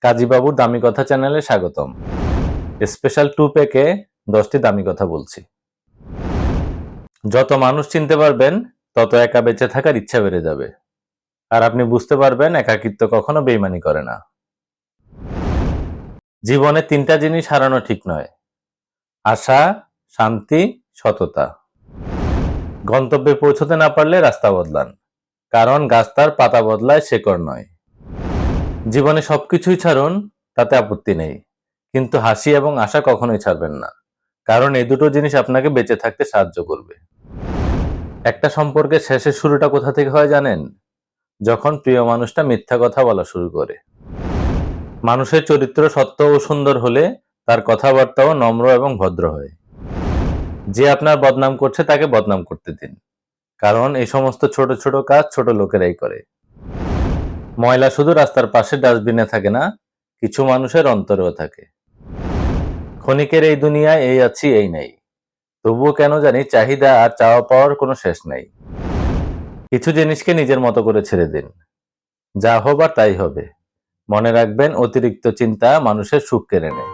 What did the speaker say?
কাজীবাবুর দামি কথা চ্যানেলে স্বাগতম। স্পেশাল 2 প্যাকে 10টি দামি কথা বলছি। যত মানুষ চিনতে পারবেন তত একা বেঁচে থাকার ইচ্ছা বেড়ে যাবে, আর আপনি বুঝতে পারবেন একাকিত্ব কখনো বেইমানি করে না। জীবনে 3টা জিনিস হারানো ঠিক নয়: আশা, শান্তি, সততা। গন্তব্যে পৌঁছতে না পারলে রাস্তা বদলান, কারণ গাছ তার পাতা বদলায়, শেকড় নয়। জীবনে সবকিছুই ছাড়ুন, তাতে আপত্তি নেই, কিন্তু হাসি এবং আশা কখনোই ছাড়বেন না, কারণ এই দুটো জিনিস আপনাকে বেঁচে থাকতে সাহায্য করবে। একটা সম্পর্কের শেষের শুরুটা কোথা থেকে হয় জানেন? যখন প্রিয় মানুষটা মিথ্যা কথা বলা শুরু করে। মানুষের চরিত্র সত্য ও সুন্দর হলে তার কথাবার্তাও নম্র এবং ভদ্র হয়। যে আপনার বদনাম করছে তাকে বদনাম করতে দিন, কারণ এই সমস্ত ছোট ছোট কাজ ছোট লোকেরাই করে। ময়লা শুধু রাস্তার পাশে ডাস্টবিনে থাকে না, কিছু মানুষের অন্তরেও থাকে। ক্ষণিকের এই দুনিয়ায় এই আছি এই নেই, তবুও কেন জানি চাহিদা আর চাওয়া পাওয়ার কোনো শেষ নেই। কিছু জিনিসকে নিজের মতো করে ছেড়ে দিন, যা হবার তাই হবে। মনে রাখবেন, অতিরিক্ত চিন্তা মানুষের সুখ কেড়ে নেয়।